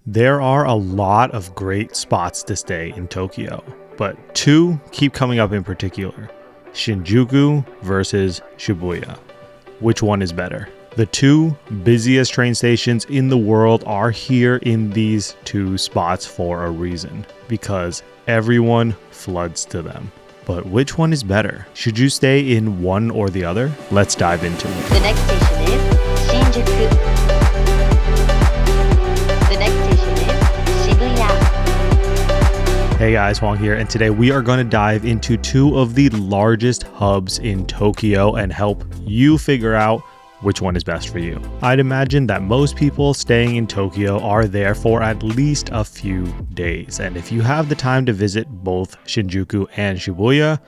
There are a lot of great spots to stay in Tokyo, but two keep coming up in particular: Shinjuku versus Shibuya. Which one is better? The two busiest train stations in the world are here in these two spots for a reason, because everyone floods to them. But which one is better? Should you stay in one or the other? Let's dive into it. The next station is Shinjuku. The next station is Shibuya. Hey guys, Hwang here, and today we are going to dive into two of the largest hubs in Tokyo and help you figure out which one is best for you. I'd imagine that most people staying in Tokyo are there for at least a few days, and if you have the time to visit both Shinjuku and Shibuya,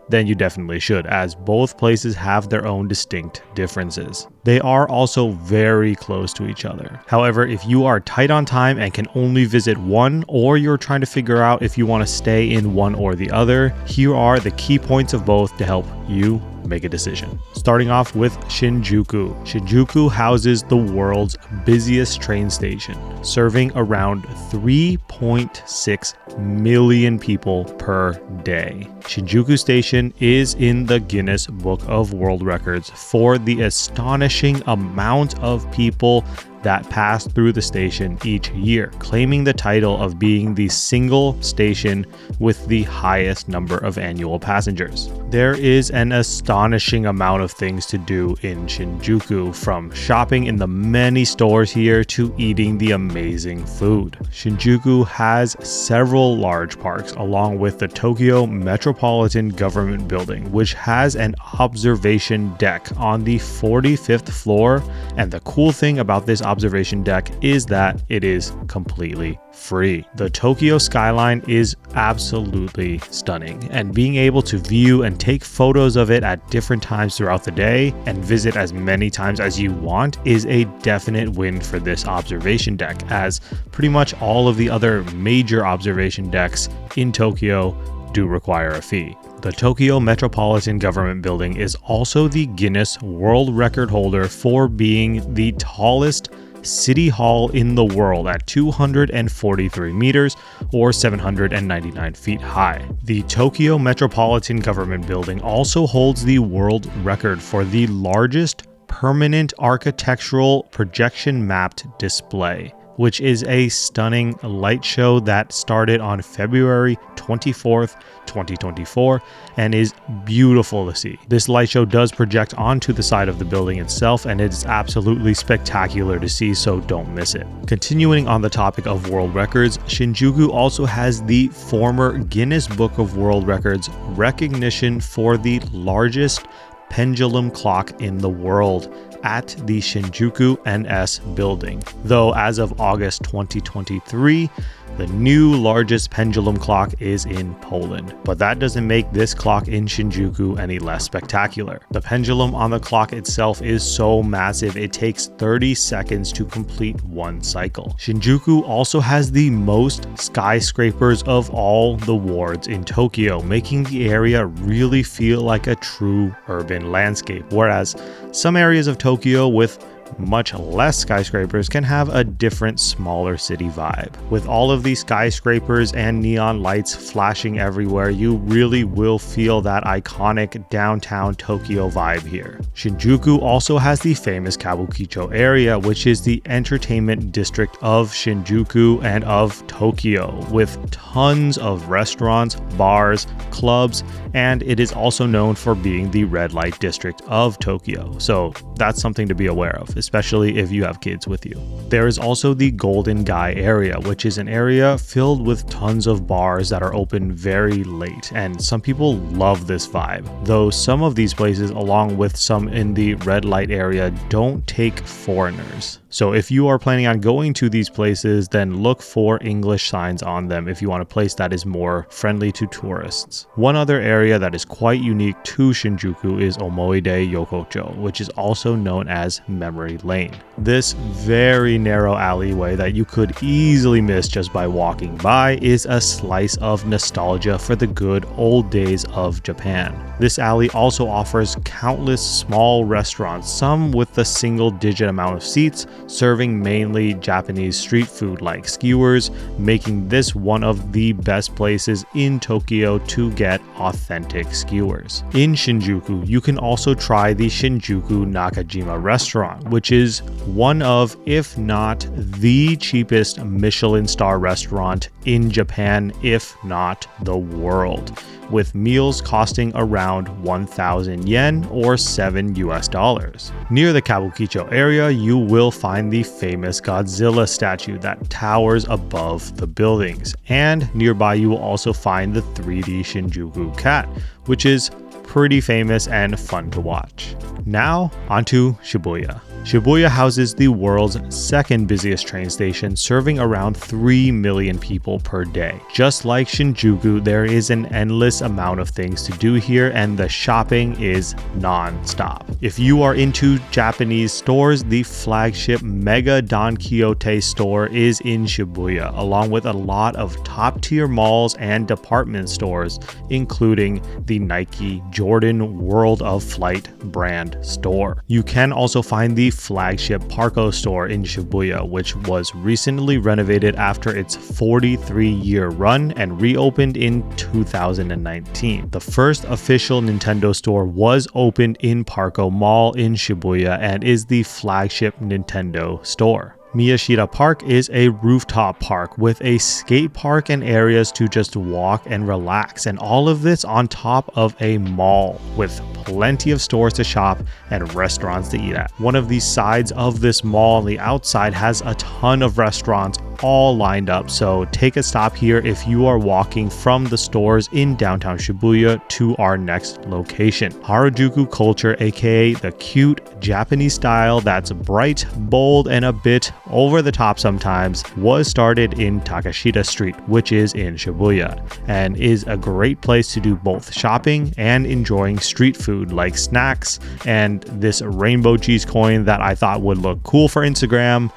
then you definitely should, as both places have their own distinct differences. They are also very close to each other. However, if you are tight on time and can only visit one, or you're trying to figure out if you want to stay in one or the other, here are the key points of both to help you make a decision. Starting off with Shinjuku. Shinjuku houses the world's busiest train station, serving around 3.6 million people per day. Shinjuku Station is in the Guinness Book of World Records for the astonishing amount of people that pass through the station each year, claiming the title of being the single station with the highest number of annual passengers. There is an astonishing amount of things to do in Shinjuku, from shopping in the many stores here to eating the amazing food. Shinjuku has several large parks, along with the Tokyo Metropolitan Government Building, which has an observation deck on the 45th floor, and the cool thing about this observation deck is that it is completely free. The Tokyo skyline is absolutely stunning, and being able to view and take photos of it at different times throughout the day and visit as many times as you want is a definite win for this observation deck, as pretty much all of the other major observation decks in Tokyo do require a fee. The Tokyo Metropolitan Government Building is also the Guinness World Record holder for being the tallest city hall in the world at 243 meters or 799 feet high. The Tokyo Metropolitan Government Building also holds the world record for the largest permanent architectural projection mapped display, which is a stunning light show that started on February 24th, 2024, and is beautiful to see. This light show does project onto the side of the building itself, and it is absolutely spectacular to see, so don't miss it. Continuing on the topic of world records, Shinjuku also has the former Guinness Book of World Records recognition for the largest pendulum clock in the world at the Shinjuku NS building, though as of August 2023, the new largest pendulum clock is in Poland. But that doesn't make this clock in Shinjuku any less spectacular. The pendulum on the clock itself is so massive, it takes 30 seconds to complete one cycle. Shinjuku also has the most skyscrapers of all the wards in Tokyo, making the area really feel like a true urban landscape, whereas some areas of Tokyo with much less skyscrapers can have a different, smaller city vibe. With all of these skyscrapers and neon lights flashing everywhere, you really will feel that iconic downtown Tokyo vibe here. Shinjuku also has the famous Kabukicho area, which is the entertainment district of Shinjuku and of Tokyo, with tons of restaurants, bars, clubs, and it is also known for being the red light district of Tokyo. So that's something to be aware of, especially if you have kids with you. There is also the Golden Guy area, which is an area filled with tons of bars that are open very late, and some people love this vibe, though some of these places, along with some in the red light area, don't take foreigners. So if you are planning on going to these places, then look for English signs on them if you want a place that is more friendly to tourists. One other area that is quite unique to Shinjuku is Omoide Yokocho, which is also known as Memory Lane. This very narrow alleyway that you could easily miss just by walking by is a slice of nostalgia for the good old days of Japan. This alley also offers countless small restaurants, some with a single-digit amount of seats, serving mainly Japanese street food like skewers, making this one of the best places in Tokyo to get authentic skewers. In Shinjuku, you can also try the Shinjuku Nakajima restaurant, which is one of, if not the cheapest Michelin star restaurant in Japan, if not the world, with meals costing around 1,000 yen or $7 US. Near the Kabukicho area, you will find the famous Godzilla statue that towers above the buildings, and nearby you will also find the 3D Shinjuku cat, which is pretty famous and fun to watch. Now, onto Shibuya. Shibuya houses the world's second busiest train station, serving around 3 million people per day. Just like Shinjuku, there is an endless amount of things to do here, and the shopping is non-stop. If you are into Japanese stores, the flagship Mega Don Quixote store is in Shibuya, along with a lot of top-tier malls and department stores, including the Nike Jordan World of Flight brand store. You can also find the flagship Parco store in Shibuya, which was recently renovated after its 43-year run and reopened in 2019. The first official Nintendo store was opened in Parco Mall in Shibuya and is the flagship Nintendo store. Miyashita Park is a rooftop park with a skate park and areas to just walk and relax, and all of this on top of a mall with plenty of stores to shop and restaurants to eat at. One of the sides of this mall on the outside has a ton of restaurants all lined up, so take a stop here if you are walking from the stores in downtown Shibuya to our next location. Harajuku culture, aka the cute Japanese style that's bright, bold, and a bit over the top sometimes, was started in Takashita Street, which is in Shibuya, and is a great place to do both shopping and enjoying street food like snacks and this rainbow cheese coin that I thought would look cool for Instagram,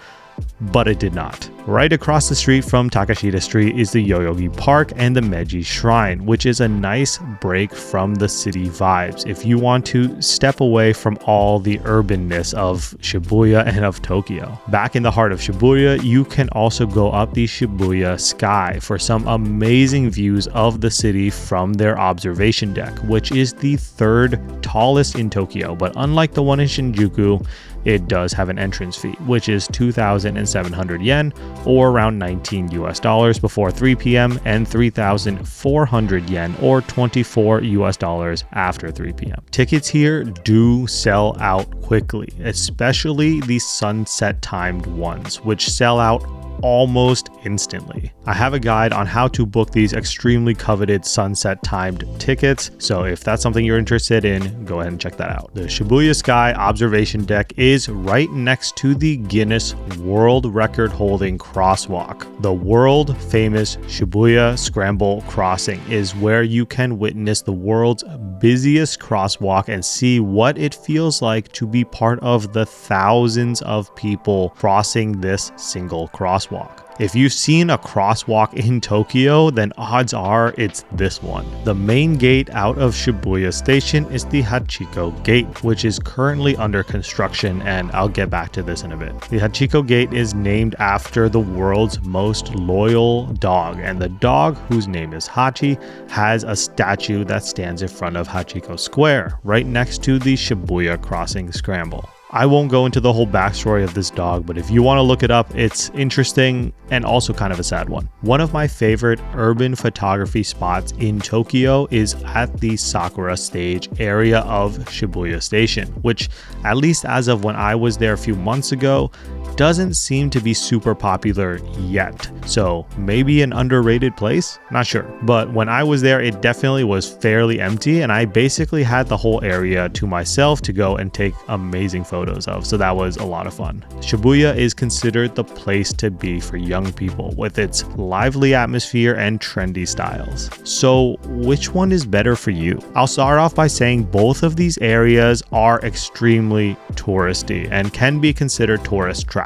but it did not. Right across the street from Takashita Street is the Yoyogi Park and the Meiji Shrine, which is a nice break from the city vibes if you want to step away from all the urbanness of Shibuya and of Tokyo. Back in the heart of Shibuya, you can also go up the Shibuya Sky for some amazing views of the city from their observation deck, which is the third tallest in Tokyo, but unlike the one in Shinjuku, it does have an entrance fee, which is 2,700 yen or around $19 US before 3 p.m. and 3,400 yen or $24 US after 3 p.m. Tickets here do sell out quickly, especially the sunset timed ones, which sell out almost instantly. I have a guide on how to book these extremely coveted sunset timed tickets, so if that's something you're interested in, go ahead and check that out. The Shibuya Sky observation deck is right next to the Guinness World Record holding crosswalk. The world famous Shibuya Scramble Crossing is where you can witness the world's busiest crosswalk and see what it feels like to be part of the thousands of people crossing this single crosswalk. If you've seen a crosswalk in Tokyo, then odds are it's this one. The main gate out of Shibuya Station is the Hachiko Gate, which is currently under construction, and I'll get back to this in a bit. The Hachiko Gate is named after the world's most loyal dog, and the dog, whose name is Hachi, has a statue that stands in front of Hachiko Square, right next to the Shibuya Crossing Scramble. I won't go into the whole backstory of this dog, but if you want to look it up, it's interesting and also kind of a sad one. One of my favorite urban photography spots in Tokyo is at the Sakura Stage area of Shibuya Station, which, at least as of when I was there a few months ago, doesn't seem to be super popular yet. So maybe an underrated place? Not sure. But when I was there, it definitely was fairly empty, and I basically had the whole area to myself to go and take amazing photos of. So that was a lot of fun. Shibuya is considered the place to be for young people with its lively atmosphere and trendy styles. So which one is better for you? I'll start off by saying both of these areas are extremely touristy and can be considered tourist traps.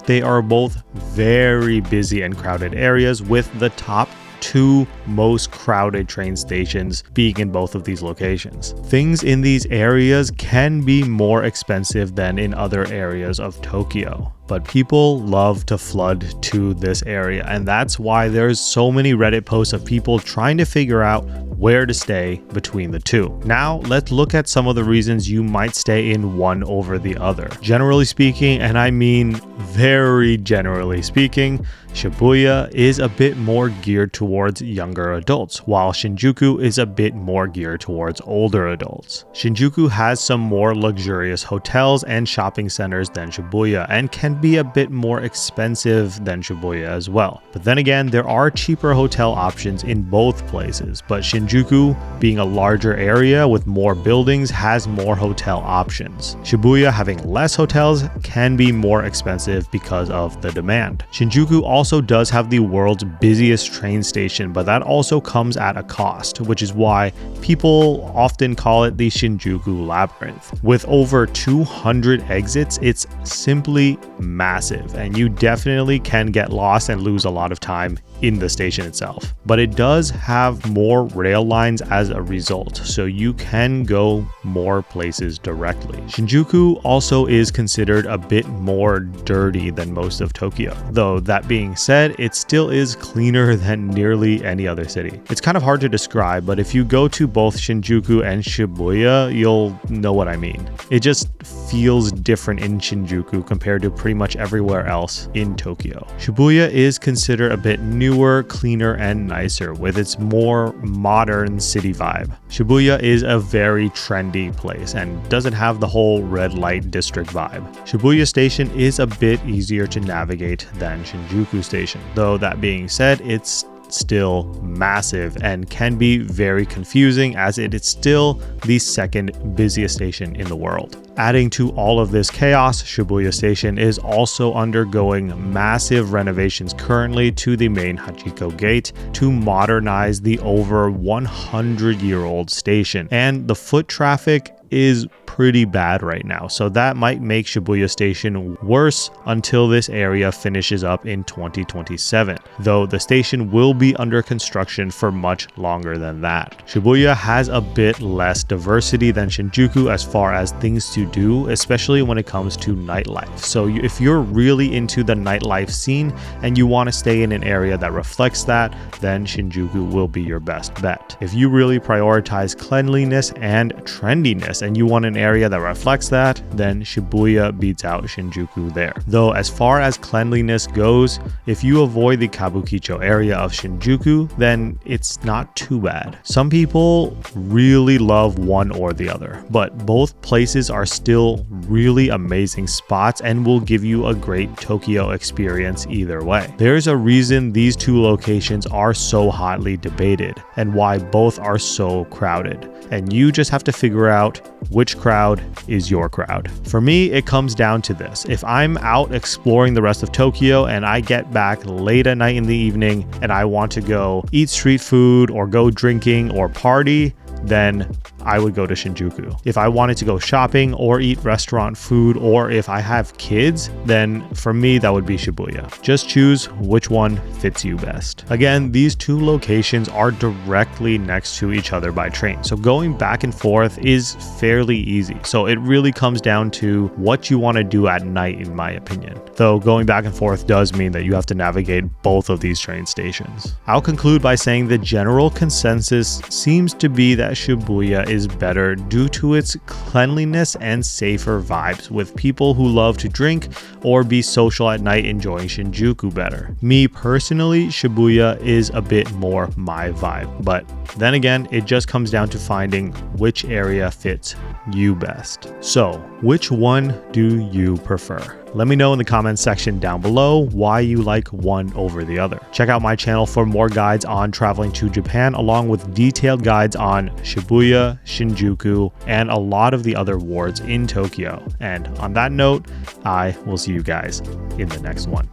They are both very busy and crowded areas, with the top two most crowded train stations being in both of these locations. Things in these areas can be more expensive than in other areas of Tokyo. but people love to flood to this area, and that's why there's so many Reddit posts of people trying to figure out where to stay between the two. Now, let's look at some of the reasons you might stay in one over the other. Generally speaking, and I mean very generally speaking, Shibuya is a bit more geared towards younger adults, while Shinjuku is a bit more geared towards older adults. Shinjuku has some more luxurious hotels and shopping centers than Shibuya, and can be a bit more expensive than Shibuya as well. But then again, there are cheaper hotel options in both places, but Shinjuku, being a larger area with more buildings, has more hotel options. Shibuya, having less hotels, can be more expensive because of the demand. Shinjuku also does have the world's busiest train station, but that also comes at a cost, which is why people often call it the Shinjuku Labyrinth. With over 200 exits, it's simply massive, and you definitely can get lost and lose a lot of time in the station itself. But it does have more rail lines as a result, so you can go more places directly. Shinjuku also is considered a bit more dirty than most of Tokyo, though that being said, it still is cleaner than nearly any other city. It's kind of hard to describe, but if you go to both Shinjuku and Shibuya, you'll know what I mean. It just feels different in Shinjuku compared to pretty much everywhere else in Tokyo. Shibuya is considered a bit newer, cleaner, and nicer with its more modern city vibe. Shibuya is a very trendy place and doesn't have the whole red light district vibe. Shibuya Station is a bit easier to navigate than Shinjuku Station, though that being said, it's still massive and can be very confusing as it is still the second busiest station in the world. Adding to all of this chaos, Shibuya Station is also undergoing massive renovations currently to the main Hachiko gate to modernize the over 100-year-old station, and the foot traffic is pretty bad right now, so that might make Shibuya Station worse until this area finishes up in 2027, though the station will be under construction for much longer than that. Shibuya has a bit less diversity than Shinjuku as far as things to do, especially when it comes to nightlife. So if you're really into the nightlife scene and you want to stay in an area that reflects that, then Shinjuku will be your best bet. If you really prioritize cleanliness and trendiness and you want an area that reflects that, then Shibuya beats out Shinjuku there. Though as far as cleanliness goes, if you avoid the Kabukicho area of Shinjuku, then it's not too bad. Some people really love one or the other, but both places are still really amazing spots and will give you a great Tokyo experience either way. There's a reason these two locations are so hotly debated and why both are so crowded, and you just have to figure out which crowd is your crowd. For me, it comes down to this. If I'm out exploring the rest of Tokyo and I get back late at night in the evening and I want to go eat street food or go drinking or party, then I would go to Shinjuku. If I wanted to go shopping or eat restaurant food, or if I have kids, then for me that would be Shibuya. Just choose which one fits you best. Again, these two locations are directly next to each other by train, so going back and forth is fairly easy. So it really comes down to what you want to do at night, in my opinion. Though going back and forth does mean that you have to navigate both of these train stations. I'll conclude by saying the general consensus seems to be that Shibuya is better due to its cleanliness and safer vibes, with people who love to drink or be social at night enjoying Shinjuku better. Me personally, Shibuya is a bit more my vibe, but then again, it just comes down to finding which area fits you best. So, which one do you prefer? Let me know in the comments section down below why you like one over the other. Check out my channel for more guides on traveling to Japan, along with detailed guides on Shibuya, Shinjuku, and a lot of the other wards in Tokyo. And on that note, I will see you guys in the next one.